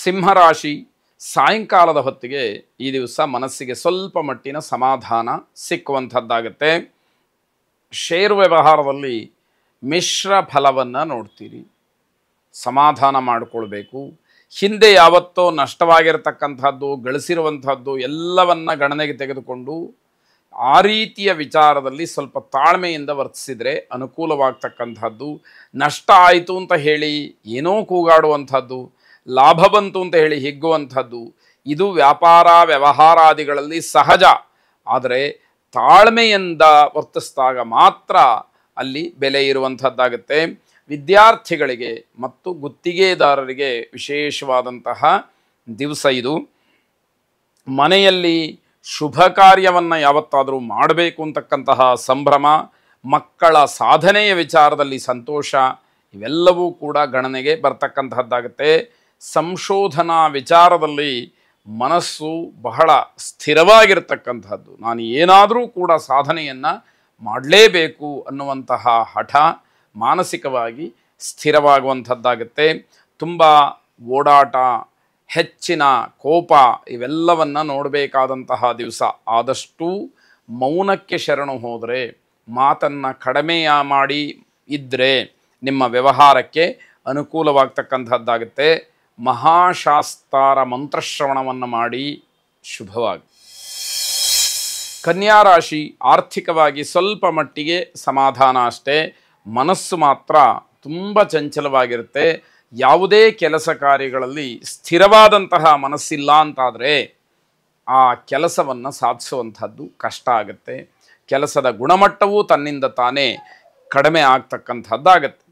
ಸಿಂಹರಾಶಿ, ಸಾಯಂಕಾಲದ ಹೊತ್ತಿಗೆ ಈ ದಿವಸ ಮನಸ್ಸಿಗೆ ಸ್ವಲ್ಪ ಮಟ್ಟಿನ ಸಮಾಧಾನ ಸಿಕ್ಕುವಂಥದ್ದಾಗತ್ತೆ. ಷೇರು ವ್ಯವಹಾರದಲ್ಲಿ ಮಿಶ್ರ ಫಲವನ್ನು ನೋಡ್ತೀರಿ. ಸಮಾಧಾನ ಮಾಡಿಕೊಳ್ಬೇಕು. ಹಿಂದೆ ಯಾವತ್ತೋ ನಷ್ಟವಾಗಿರತಕ್ಕಂಥದ್ದು, ಗಳಿಸಿರುವಂಥದ್ದು ಎಲ್ಲವನ್ನ ಗಣನೆಗೆ ತೆಗೆದುಕೊಂಡು ಆ ರೀತಿಯ ವಿಚಾರದಲ್ಲಿ ಸ್ವಲ್ಪ ತಾಳ್ಮೆಯಿಂದ ವರ್ತಿಸಿದರೆ ಅನುಕೂಲವಾಗ್ತಕ್ಕಂಥದ್ದು. ನಷ್ಟ ಆಯಿತು ಅಂತ ಹೇಳಿ ಏನೋ ಕೂಗಾಡುವಂಥದ್ದು, ಲಾಭ ಬಂತು ಅಂತ ಹೇಳಿ ಹಿಗ್ಗುವಂಥದ್ದು, ಇದು ವ್ಯಾಪಾರ ವ್ಯವಹಾರಾದಿಗಳಲ್ಲಿ ಸಹಜ. ಆದರೆ ತಾಳ್ಮೆಯಿಂದ ವರ್ತಿಸಿದಾಗ ಮಾತ್ರ ಅಲ್ಲಿ ಬೆಲೆ ಇರುವಂಥದ್ದಾಗುತ್ತೆ. ವಿದ್ಯಾರ್ಥಿಗಳಿಗೆ ಮತ್ತು ಗುತ್ತಿಗೆದಾರರಿಗೆ ವಿಶೇಷವಾದಂತಹ ದಿವಸ ಇದು. ಮನೆಯಲ್ಲಿ ಶುಭ ಕಾರ್ಯವನ್ನು ಯಾವತ್ತಾದರೂ ಮಾಡಬೇಕು ಅಂತಕ್ಕಂತಹ ಸಂಭ್ರಮ, ಮಕ್ಕಳ ಸಾಧನೆಯ ವಿಚಾರದಲ್ಲಿ ಸಂತೋಷ, ಇವೆಲ್ಲವೂ ಕೂಡ ಗಣನೆಗೆ ಬರ್ತಕ್ಕಂತಹದ್ದಾಗುತ್ತೆ. ಸಂಶೋಧನಾ ವಿಚಾರದಲ್ಲಿ ಮನಸ್ಸು ಬಹಳ ಸ್ಥಿರವಾಗಿರ್ತಕ್ಕಂಥದ್ದು. ನಾನು ಏನಾದರೂ ಕೂಡ ಸಾಧನೆಯನ್ನು ಮಾಡಲೇಬೇಕು ಅನ್ನುವಂತಹ ಹಠ ಮಾನಸಿಕವಾಗಿ ಸ್ಥಿರವಾಗುವಂಥದ್ದಾಗುತ್ತೆ. ತುಂಬ ಓಡಾಟ, ಹೆಚ್ಚಿನ ಕೋಪ ಇವೆಲ್ಲವನ್ನು ನೋಡಬೇಕಾದಂತಹ ದಿವಸ. ಆದಷ್ಟು ಮೌನಕ್ಕೆ ಶರಣು ಹೋದರೆ, ಮಾತನ್ನು ಕಡಿಮೆ ಮಾಡಿ ಇದ್ದರೆ ನಿಮ್ಮ ವ್ಯವಹಾರಕ್ಕೆ ಅನುಕೂಲವಾಗ್ತಕ್ಕಂಥದ್ದಾಗುತ್ತೆ. ಮಹಾಶಾಸ್ತಾರ ಮಂತ್ರಶ್ರವಣವನ್ನು ಮಾಡಿ ಶುಭವಾಗಿ. ಕನ್ಯಾ ರಾಶಿ, ಆರ್ಥಿಕವಾಗಿ ಸ್ವಲ್ಪ ಮಟ್ಟಿಗೆ ಸಮಾಧಾನ ಅಷ್ಟೇ. ಮನಸ್ಸು ಮಾತ್ರ ತುಂಬ ಚಂಚಲವಾಗಿರುತ್ತೆ. ಯಾವುದೇ ಕೆಲಸ ಕಾರ್ಯಗಳಲ್ಲಿ ಸ್ಥಿರವಾದಂತಹ ಮನಸ್ಸಿಲ್ಲ ಅಂತಾದರೆ ಆ ಕೆಲಸವನ್ನು ಸಾಧಿಸುವಂಥದ್ದು ಕಷ್ಟ ಆಗುತ್ತೆ. ಕೆಲಸದ ಗುಣಮಟ್ಟವೂ ತನ್ನಿಂದ ತಾನೇ ಕಡಿಮೆ ಆಗ್ತಕ್ಕಂಥದ್ದಾಗತ್ತೆ.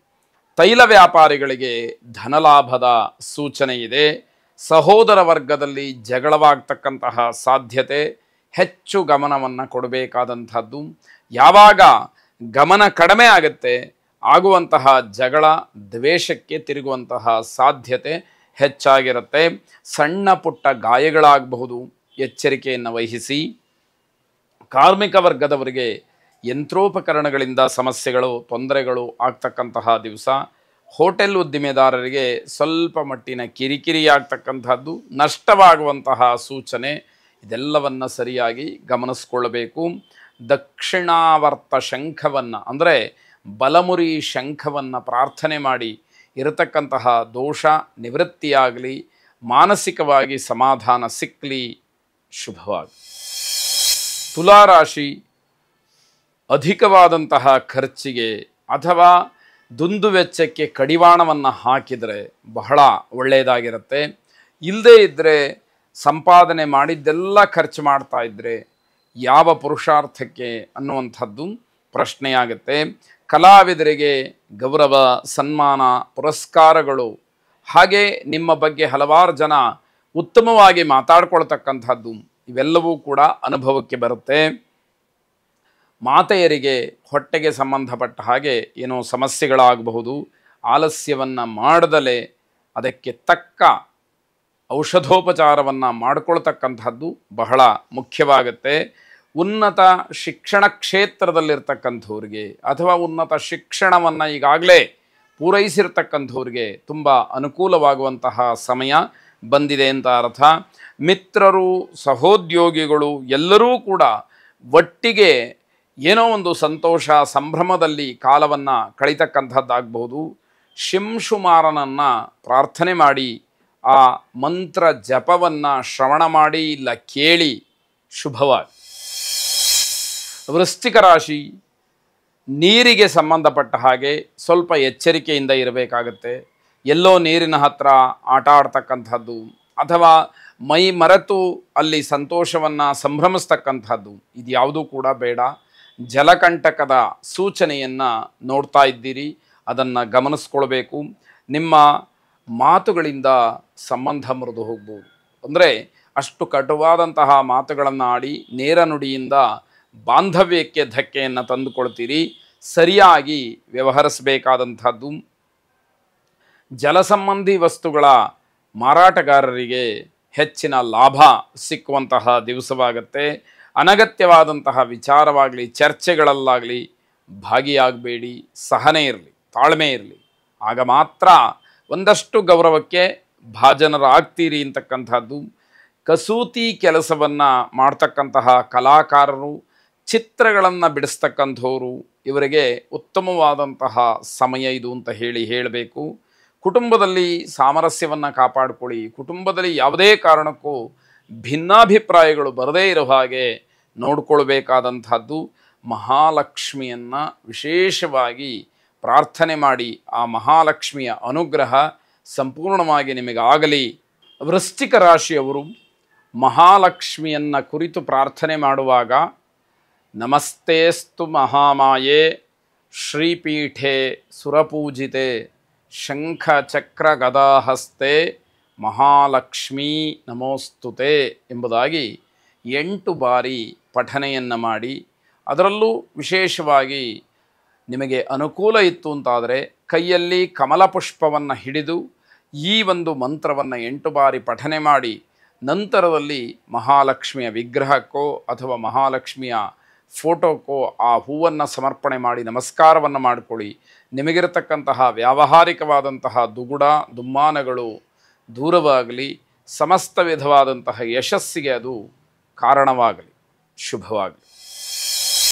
ತೈಲ ವ್ಯಾಪಾರಿಗಳಿಗೆ ಧನಲಾಭದ ಸೂಚನೆ ಇದೆ. ಸಹೋದರ ವರ್ಗದಲ್ಲಿ ಜಗಳವಾಗ್ತಕ್ಕಂತಹ ಸಾಧ್ಯತೆ, ಹೆಚ್ಚು ಗಮನವನ್ನು ಕೊಡಬೇಕಾದಂಥದ್ದು. ಯಾವಾಗ ಗಮನ ಕಡಿಮೆ ಆಗುತ್ತೆ, ಆಗುವಂತಹ ಜಗಳ ದ್ವೇಷಕ್ಕೆ ತಿರುಗುವಂತಹ ಸಾಧ್ಯತೆ ಹೆಚ್ಚಾಗಿರುತ್ತೆ. ಸಣ್ಣ ಪುಟ್ಟ ಗಾಯಗಳಾಗಬಹುದು, ಎಚ್ಚರಿಕೆಯನ್ನು ವಹಿಸಿ. ಕಾರ್ಮಿಕ ವರ್ಗದವರಿಗೆ ಯಂತ್ರೋಪಕರಣಗಳಿಂದ ಸಮಸ್ಯೆಗಳು, ತೊಂದರೆಗಳು ಆಗ್ತಕ್ಕಂತಹ ದಿವಸ. ಹೋಟೆಲ್ ಉದ್ದಿಮೆದಾರರಿಗೆ ಸ್ವಲ್ಪ ಮಟ್ಟಿನ ಕಿರಿಕಿರಿ ಆಗ್ತಕ್ಕಂಥದ್ದು, ನಷ್ಟವಾಗುವಂತಹ ಸೂಚನೆ. ಇದೆಲ್ಲವನ್ನು ಸರಿಯಾಗಿ ಗಮನಿಸ್ಕೊಳ್ಳಬೇಕು. ದಕ್ಷಿಣಾವರ್ತ ಶಂಖವನ್ನು ಅಂದರೆ ಬಲಮುರಿ ಶಂಖವನ್ನು ಪ್ರಾರ್ಥನೆ ಮಾಡಿ ಇರತಕ್ಕಂತಹ ದೋಷ ನಿವೃತ್ತಿಯಾಗಲಿ, ಮಾನಸಿಕವಾಗಿ ಸಮಾಧಾನ ಸಿಕ್ಕಲಿ. ಶುಭವಾಗಿ. ತುಲಾರಾಶಿ, ಅಧಿಕವಾದಂತಹ ಖರ್ಚಿಗೆ ಅಥವಾ ದುಂದುವೆಚ್ಚಕ್ಕೆ ಕಡಿವಾಣವನ್ನು ಹಾಕಿದರೆ ಬಹಳ ಒಳ್ಳೆಯದಾಗಿರುತ್ತೆ. ಇಲ್ಲದೇ ಇದ್ದರೆ, ಸಂಪಾದನೆ ಮಾಡಿದ್ದೆಲ್ಲ ಖರ್ಚು ಮಾಡ್ತಾ ಇದ್ದರೆ ಯಾವ ಪುರುಷಾರ್ಥಕ್ಕೆ ಅನ್ನುವಂಥದ್ದು ಪ್ರಶ್ನೆಯಾಗುತ್ತೆ. ಕಲಾವಿದರಿಗೆ ಗೌರವ, ಸನ್ಮಾನ, ಪುರಸ್ಕಾರಗಳು, ಹಾಗೆ ನಿಮ್ಮ ಬಗ್ಗೆ ಹಲವಾರು ಜನ ಉತ್ತಮವಾಗಿ ಮಾತಾಡ್ಕೊಳ್ತಕ್ಕಂಥದ್ದು, ಇವೆಲ್ಲವೂ ಕೂಡ ಅನುಭವಕ್ಕೆ ಬರುತ್ತೆ. ಮಾತೆಯರಿಗೆ ಹೊಟ್ಟೆಗೆ ಸಂಬಂಧಪಟ್ಟ ಹಾಗೆ ಏನೋ ಸಮಸ್ಯೆಗಳಾಗಬಹುದು. ಆಲಸ್ಯವನ್ನು ಮಾಡದಲೇ ಅದಕ್ಕೆ ತಕ್ಕ ಔಷಧೋಪಚಾರವನ್ನು ಮಾಡಿಕೊಳ್ತಕ್ಕಂಥದ್ದು ಬಹಳ ಮುಖ್ಯವಾಗುತ್ತೆ. ಉನ್ನತ ಶಿಕ್ಷಣ ಕ್ಷೇತ್ರದಲ್ಲಿರ್ತಕ್ಕಂಥವ್ರಿಗೆ ಅಥವಾ ಉನ್ನತ ಶಿಕ್ಷಣವನ್ನು ಈಗಾಗಲೇ ಪೂರೈಸಿರ್ತಕ್ಕಂಥವ್ರಿಗೆ ತುಂಬ ಅನುಕೂಲವಾಗುವಂತಹ ಸಮಯ ಬಂದಿದೆ ಅಂತ ಅರ್ಥ. ಮಿತ್ರರು, ಸಹೋದ್ಯೋಗಿಗಳು ಎಲ್ಲರೂ ಕೂಡ ಒಟ್ಟಿಗೆ ಏನೋ ಒಂದು ಸಂತೋಷ ಸಂಭ್ರಮದಲ್ಲಿ ಕಾಲವನ್ನು ಕಳೀತಕ್ಕಂಥದ್ದಾಗಬಹುದು. ಶಿಂಶುಮಾರನನ್ನು ಪ್ರಾರ್ಥನೆ ಮಾಡಿ ಆ ಮಂತ್ರ ಜಪವನ್ನು ಶ್ರವಣ ಮಾಡಿ ಇಲ್ಲ ಕೇಳಿ ಶುಭವಾಗಿ. ವೃಶ್ಚಿಕ ರಾಶಿ, ನೀರಿಗೆ ಸಂಬಂಧಪಟ್ಟ ಹಾಗೆ ಸ್ವಲ್ಪ ಎಚ್ಚರಿಕೆಯಿಂದ ಇರಬೇಕಾಗತ್ತೆ. ಎಲ್ಲೋ ನೀರಿನ ಹತ್ತಿರ ಆಟ ಆಡ್ತಕ್ಕಂಥದ್ದು ಅಥವಾ ಮೈ ಮರೆತು ಅಲ್ಲಿ ಸಂತೋಷವನ್ನು ಸಂಭ್ರಮಿಸ್ತಕ್ಕಂಥದ್ದು, ಇದು ಯಾವುದೂ ಕೂಡ ಬೇಡ. ಜಲಕಂಟಕದ ಸೂಚನೆಯನ್ನು ನೋಡ್ತಾ ಇದ್ದೀರಿ, ಅದನ್ನು ಗಮನಿಸ್ಕೊಳ್ಬೇಕು. ನಿಮ್ಮ ಮಾತುಗಳಿಂದ ಸಂಬಂಧ ಮುರಿದು ಹೋಗ್ಬೋದು. ಅಂದರೆ ಅಷ್ಟು ಕಟುವಾದಂತಹ ಮಾತುಗಳನ್ನು ಆಡಿ ನೇರ ನುಡಿಯಿಂದ ಬಾಂಧವ್ಯಕ್ಕೆ ಧಕ್ಕೆಯನ್ನು ತಂದುಕೊಳ್ತೀರಿ. ಸರಿಯಾಗಿ ವ್ಯವಹರಿಸಬೇಕಾದಂಥದ್ದು. ಜಲಸಂಬಂಧಿ ವಸ್ತುಗಳ ಮಾರಾಟಗಾರರಿಗೆ ಹೆಚ್ಚಿನ ಲಾಭ ಸಿಕ್ಕುವಂತಹ ದಿವಸವಾಗುತ್ತೆ. ಅನಗತ್ಯವಾದಂತಹ ವಿಚಾರವಾಗಲಿ, ಚರ್ಚೆಗಳಲ್ಲಾಗಲಿ ಭಾಗಿಯಾಗಬೇಡಿ. ಸಹನೆ ಇರಲಿ, ತಾಳ್ಮೆ ಇರಲಿ. ಆಗ ಮಾತ್ರ ಒಂದಷ್ಟು ಗೌರವಕ್ಕೆ ಭಾಜನರಾಗ್ತೀರಿ ಅಂತಕ್ಕಂಥದ್ದು. ಕಸೂತಿ ಕೆಲಸವನ್ನು ಮಾಡ್ತಕ್ಕಂತಹ ಕಲಾಕಾರರು, ಚಿತ್ರಗಳನ್ನು ಬಿಡಿಸ್ತಕ್ಕಂಥವ್ರು, ಇವರಿಗೆ ಉತ್ತಮವಾದಂತಹ ಸಮಯ ಇದು ಅಂತ ಹೇಳಬೇಕು. ಕುಟುಂಬದಲ್ಲಿ ಸಾಮರಸ್ಯವನ್ನು ಕಾಪಾಡಿಕೊಳ್ಳಿ. ಕುಟುಂಬದಲ್ಲಿ ಯಾವುದೇ ಕಾರಣಕ್ಕೂ ಭಿನ್ನಾಭಿಪ್ರಾಯಗಳು ಬರದೇ ಇರೋ ಹಾಗೆ ನೋಡಿಕೊಳ್ಬೇಕಾದಂಥದ್ದು. ಮಹಾಲಕ್ಷ್ಮಿಯನ್ನು ವಿಶೇಷವಾಗಿ ಪ್ರಾರ್ಥನೆ ಮಾಡಿ ಆ ಮಹಾಲಕ್ಷ್ಮಿಯ ಅನುಗ್ರಹ ಸಂಪೂರ್ಣವಾಗಿ ನಿಮಗಾಗಲಿ. ವೃಶ್ಚಿಕ ರಾಶಿಯವರು ಮಹಾಲಕ್ಷ್ಮಿಯನ್ನು ಕುರಿತು ಪ್ರಾರ್ಥನೆ ಮಾಡುವಾಗ ನಮಸ್ತೇಸ್ತು ಮಹಾಮಾಯೆ ಶ್ರೀಪೀಠೆ ಸುರಪೂಜಿತೆ ಶಂಖ ಚಕ್ರ ಗದಾಹಸ್ತೆ ಮಹಾಲಕ್ಷ್ಮೀ ನಮೋಸ್ತುತೆ ಎಂಬುದಾಗಿ 8 ಬಾರಿ ಪಠನೆಯನ್ನು ಮಾಡಿ, ಅದರಲ್ಲೂ ವಿಶೇಷವಾಗಿ ನಿಮಗೆ ಅನುಕೂಲ ಇತ್ತು ಅಂತಾದರೆ ಕೈಯಲ್ಲಿ ಕಮಲ ಪುಷ್ಪವನ್ನು ಹಿಡಿದು ಈ ಒಂದು ಮಂತ್ರವನ್ನು 8 ಬಾರಿ ಪಠನೆ ಮಾಡಿ, ನಂತರದಲ್ಲಿ ಮಹಾಲಕ್ಷ್ಮಿಯ ವಿಗ್ರಹಕ್ಕೋ ಅಥವಾ ಮಹಾಲಕ್ಷ್ಮಿಯ ಫೋಟೋಕ್ಕೋ ಆ ಹೂವನ್ನು ಸಮರ್ಪಣೆ ಮಾಡಿ ನಮಸ್ಕಾರವನ್ನು ಮಾಡಿಕೊಳ್ಳಿ. ನಿಮಗಿರತಕ್ಕಂತಹ ವ್ಯಾವಹಾರಿಕವಾದಂತಹ ದುಗುಡ ದುಮ್ಮಾನಗಳು ದೂರವಾಗಲಿ, ಸಮಸ್ತ ವಿಧವಾದಂತಹ ಯಶಸ್ಸಿಗೆ ಅದು ಕಾರಣವಾಗಲಿ. ಶುಭವಾಗಲಿ.